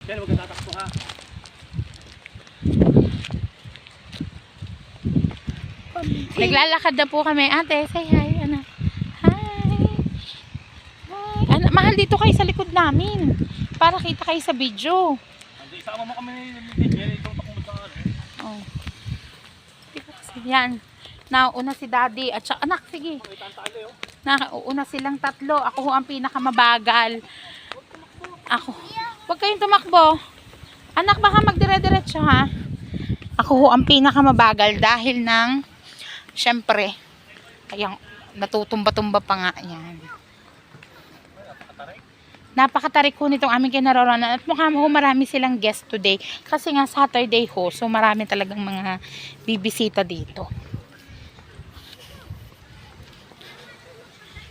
Yan, huwag ka tatakbo ha. Naglalakad na po kami. Ate, say hi. Ano? Hi. Hi. Ano, mahal dito kayo sa likod namin. Para kita kayo sa video. Hindi, isama mo kami ni Jenny. Itong takbo sa ano. Oh. Yan. Nauna si daddy. At saka, anak, sige. Nauna silang tatlo. Ako ho ang pinakamabagal. Ako. Huwag kayong tumakbo. Anak, baka magdire-diretso ha. Ako ho ang pinakamabagal dahil ng syempre, ayang natutumba-tumba pa nga yan. Napakatarik ho nitong aming kinaroroonan at mukha mo marami silang guest today kasi nga Saturday ho, so marami talagang mga bibisita dito.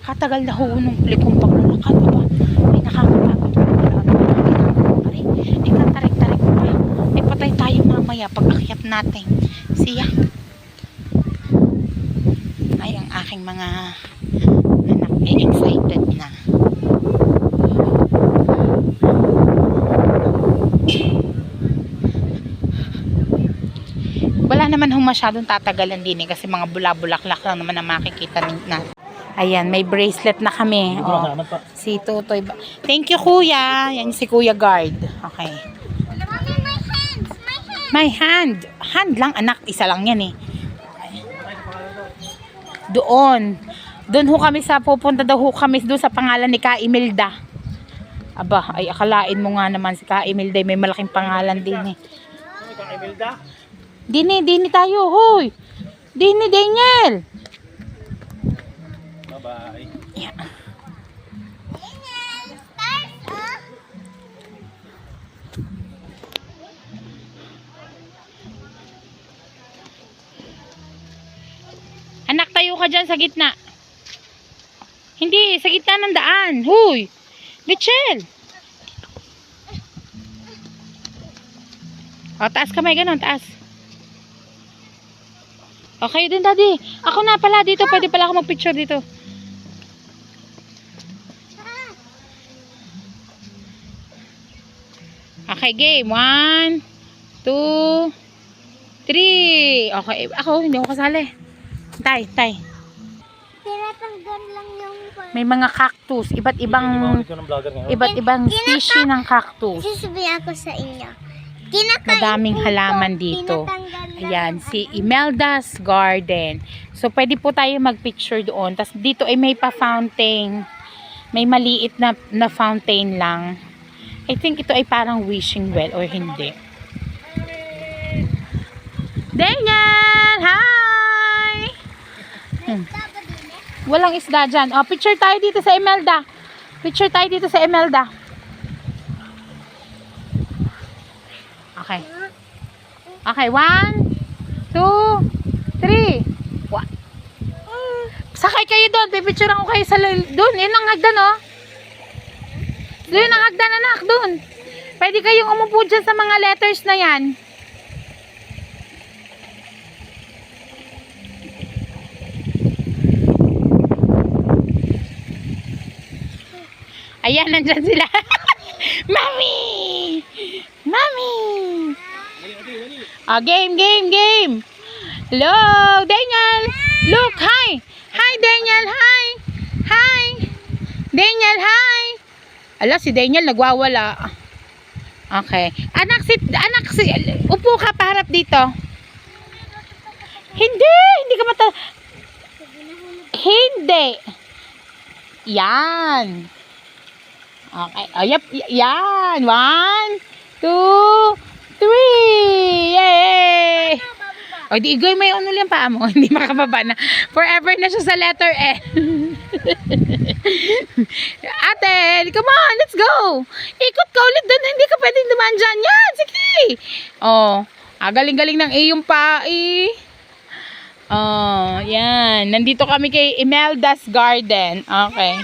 Katagal na ho nung likong paglalakad pa. Ay nakakapagod pa pala. Ay katarik-tarik pa. Ay patay tayo mamaya pag akyat natin. Siya. Ay ang aking mga anak ay excited na. Wala naman ho masyadong tatagalan din kasi mga bula-bulaklak lang naman ang makikita natin. Ayan, may bracelet na kami. Oh, si Tutoy. Thank you, kuya. Yan si Kuya Guard. Okay. My hand. Hand lang, anak. Isa lang yan eh. Okay. Doon. Doon ho kami sa pupunta daw ho kami doon sa pangalan ni Ka Imelda. Aba, ay akalain mo nga naman si Ka Imelda. May malaking pangalan din eh. Ka Imelda? Dini tayo, hoy. Dini, Daniel. Bye-bye. Yeah. Anak, tayo ka dyan sa gitna. Hindi, sa gitna ng daan. Huy! Mitchell! O, taas kamay, ganun, taas. Okay din, daddy. Ako na pala dito. Pwede pala ako mag-picture dito. Okay, game. 1, 2, 3. Okay, ako, hindi ako kasali. Tay. Tinatanggal lang yung... May mga cactus. Iba't ibang species ng cactus. Sasabihin ako sa inyo. Madaming halaman dito. Ayan, si Imelda's Garden. So, pwede po tayo mag-picture doon. Tapos, dito ay may pa-fountain. May maliit na fountain lang. I think ito ay parang wishing well or hindi. Daniel! Hi! Walang isda dyan. O, picture tayo dito sa Imelda. Picture tayo dito sa Imelda. Okay. Okay, 1, 2, 3. Sakay kayo doon. Pipicturean ko kayo sa doon. Yun ang hagdan, oh. Doon ang hagdan, anak. Doon. Pwede kayong umupo dyan sa mga letters na yan. Ayan, nandyan sila. Mami! Mami! Game. Hello, Daniel. Look, hi. Hi, Daniel. Hi. Daniel, hi. Ala, si Daniel nagwawala. Okay. Anak, upo ka, paharap dito. Hindi ka Hindi. Yan. Okay. Ayap, yan. 1, 2, 3. Yay! O, di igoy may ano lang paa mo. Hindi makababa na. Forever na siya sa letter L. Ate, come on, let's go. Ikot ka ulit doon. Hindi ka pwedeng dumaan dyan. Yan, sige. Oh, galing-galing ng A yung pa Oh, yan. Nandito kami kay Imelda's Garden. Okay.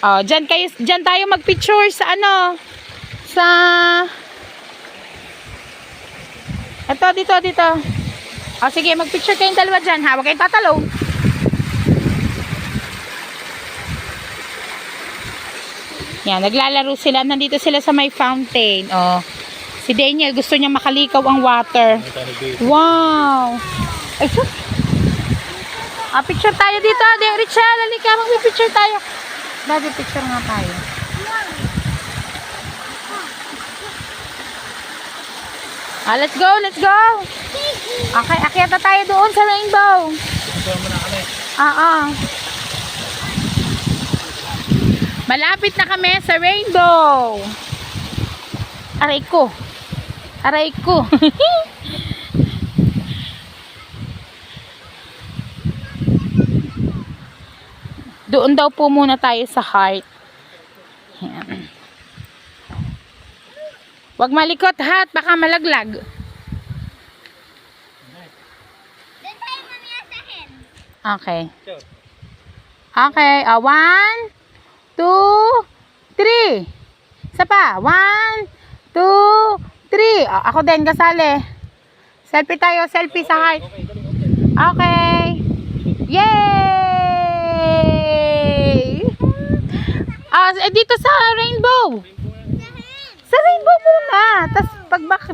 Oh, dyan tayo mag-picture sa ano? Sa ito, dito. O, sige, mag-picture kayong dalawa dyan, ha? Huwag kayong tatalo. Yan, naglalaro sila. Nandito sila sa may fountain. Oh. Si Daniel, gusto niya makalikaw ang water. Wow! Ay, sus! Picture tayo dito. Richelle, halika. Magpipicture tayo. Daddy, picture nga tayo. Let's go, let's go! Okay, akyat na tayo doon sa rainbow. Malapit na kami sa rainbow. Aray ko. Aray ko. Doon daw po muna tayo sa heart. Ayan. Huwag malikot hat, baka malaglag. Okay. Okay, 1, 2, 3. Isa pa. 1, 2, 3. Ako din, kasali. Selfie tayo, selfie sa heart. Okay. Yay! Dito sa rainbow. Sa rainbow muna. Tapos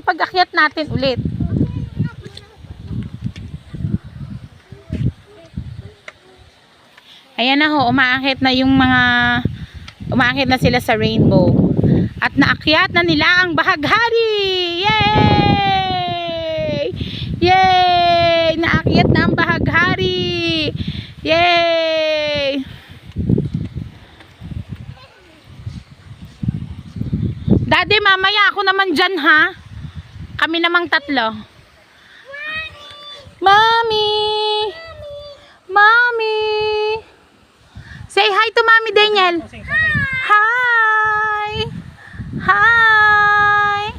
pag-akyat natin ulit. Ayan na ho, umaakit na yung mga umaakit na sila sa rainbow. At naakyat na nila ang bahaghari. Yay! Yay! Naakyat na ang bahaghari. Yay! Daddy, mamaya ako naman dyan ha. Kami namang tatlo. Mommy! Mommy! Say hi to Mommy Daniel. Hi! Hi!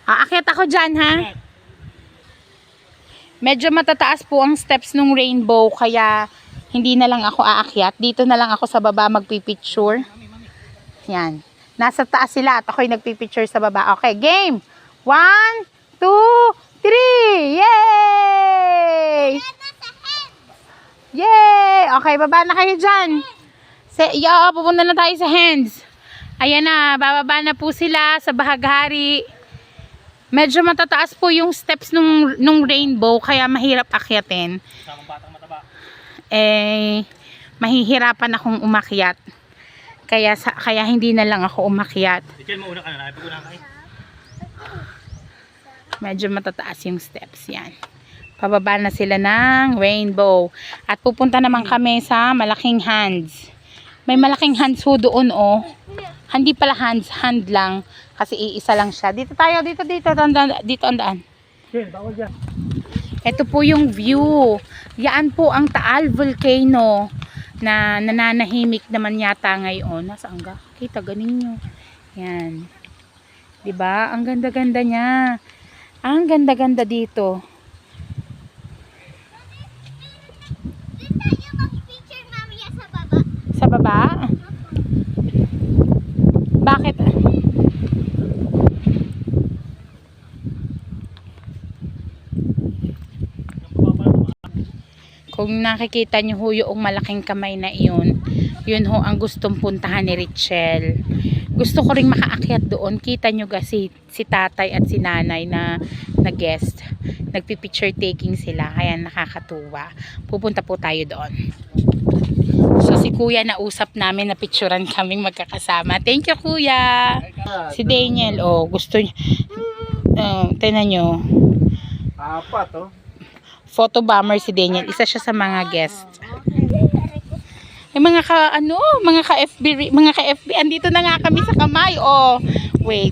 Aakyat ako dyan ha. Medyo matataas po ang steps ng rainbow kaya hindi na lang ako aakyat. Dito na lang ako sa baba magpipicture. Yan. Nasa taas sila at ako'y nagpipicture sa baba. Okay, game! 1, 2, 3! Yay! Yay! Okay, baba na kayo dyan. Pupunta na tayo sa hands. Ayan na, bababa na po sila sa bahaghari. Medyo matataas po yung steps nung rainbow, kaya mahirap akyatin. Mahihirapan akong umakyat. Kaya hindi na lang ako umakyat. Medyo matataas yung steps yan. Pababa na sila ng rainbow. At pupunta naman kami sa malaking hands. May malaking hands ho doon oh. Hindi pala hands, hand lang. Kasi iisa lang siya. Dito tayo, dito ang daan. Ito po yung view. Yan po ang Taal Volcano na nananahimik naman yata ngayon. Nasaan ka? Kita, ganin nyo. Yan. Diba? Ang ganda-ganda niya. Ang ganda-ganda dito. Sa baba? Bakit? Kung nakikita nyo ho yung malaking kamay na iyon, yun ho ang gustong puntahan ni Richelle. Gusto ko ring makaakyat doon. Kita nyo kasi si tatay at si nanay na guest. Nagpipicture taking sila. Kaya nakakatuwa. Pupunta po tayo doon. So si kuya nausap namin na picturean kaming magkakasama. Thank you kuya. Si Daniel, gusto niya. Tingnan nyo. Apat oh. Photo bomber si Daniel. Isa siya sa mga guest. Mga ka-FB, andito na nga kami sa kamay. Wait.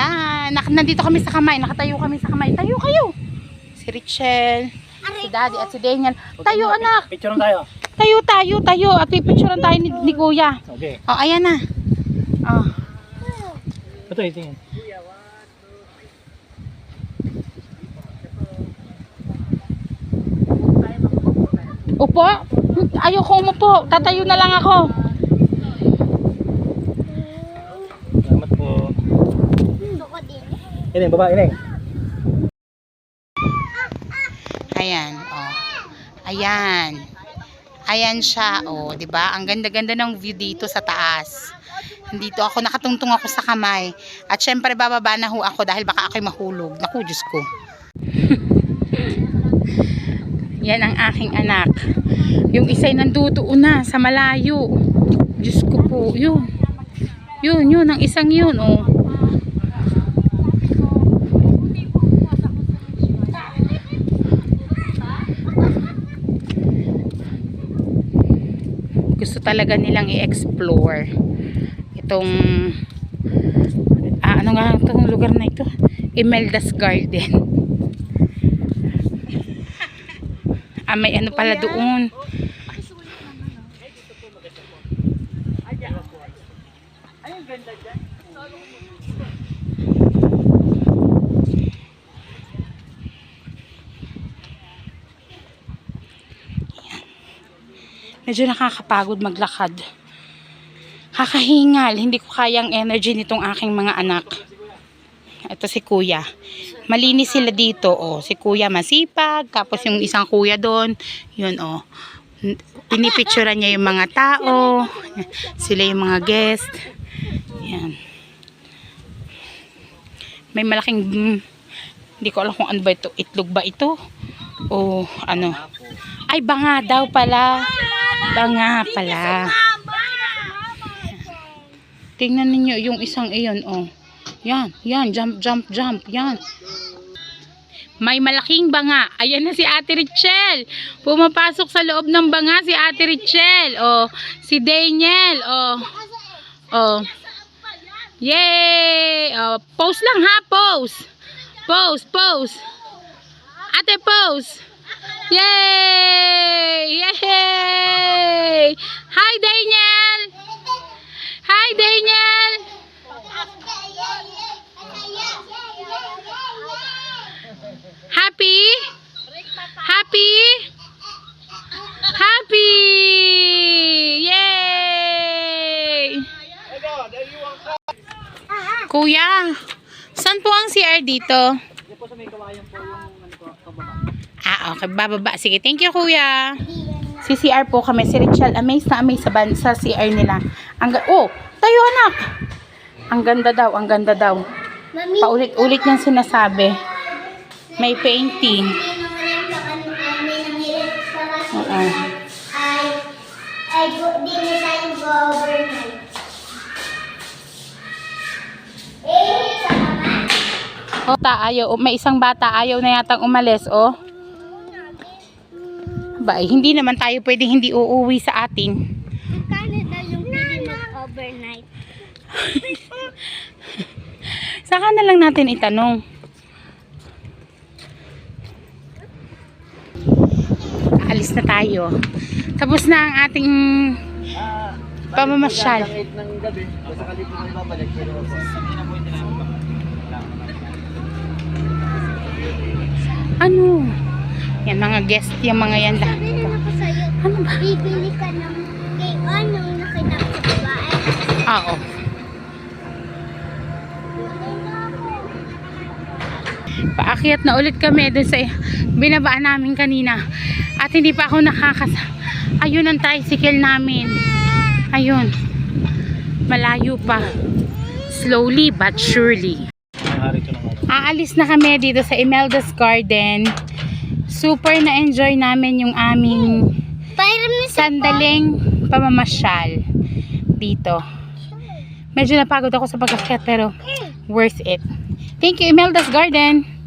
Yan, nandito kami sa kamay. Nakatayo kami sa kamay. Tayo kayo. Si Richelle, si Daddy at si Daniel. Tayo anak. Picture tayo. Tayo. At pipicturean tayo ni Kuya. Okay. Ayan na. Ito, tingin. Upo? Ayoko umupo. Tatayo na lang ako. Salamat po. Ineng, baba, Ineng. Ayan, Ayan. Ayan siya, oh, 'di ba? Ang ganda-ganda ng view dito sa taas. Dito ako, nakatungtong ako sa kamay. At syempre, bababa na ho ako dahil baka ako'y mahulog. Naku, Diyos ko. Yan ang aking anak. Yung isa'y nandudoon na sa malayo. Diyos ko po, yun. Yun, ang isang yun, oh. Gusto talaga nilang i-explore itong ano nga itong lugar na ito, Imelda's Garden. May ano pala doon. Medyo nakakapagod maglakad. Kakahingal. Hindi ko kayang energy nitong aking mga anak. Ito si kuya. Malinis sila dito. Oh. Si kuya masipag. Tapos yung isang kuya doon. Yun oh. Pinipicturean niya yung mga tao. Sila yung mga guest. Yan. May malaking hindi ko alam kung ano ba ito. Itlog ba ito? O ano? Ay, banga daw pala. Banga pala. Tingnan ninyo yung isang iyon, oh. Yan, jump, yan. May malaking banga. Ayan na si Ate Richelle. Pumapasok sa loob ng banga si Ate Richelle. Oh, si Daniel, oh. Oh. Yay! Oh, pose lang ha, pose. Pose. Ate, pose. Yay! Yay! Hi, Daniel! Hi, Daniel! Happy? Happy? Happy! Yay! Kuya, saan po ang CR dito? Okay, bababa. Sige, thank you, kuya. Si CR po kami. Si Richelle, amazed na amazed sa CR nila. Oh, tayo anak. Ang ganda daw. Paulit-ulit niyang sinasabi. May painting. May isang bata ayaw na yatang umalis, oh. Ba, hindi naman tayo pwedeng hindi uuwi sa atin. Magkano daw yung pili mag-overnight? Saka na lang natin itanong. Alis na tayo. Tapos na ang ating pamamasyal. Ano? Yan mga guest, yung mga yan lahat. Sabi na ako sa'yo, Ano ba? bibili ka ng cake. Anong nakita ko sa babae? Oo. Paakyat na ulit kami dun sa binabaan namin kanina. At hindi pa ako ayun ang tricycle namin. Ayun. Malayo pa. Slowly but surely. Aalis na kami dito sa Imelda's Garden. Super na-enjoy namin yung aming sandaling pamamasyal dito. Medyo napagod ako sa pag-akyat pero worth it. Thank you, Imelda's Garden.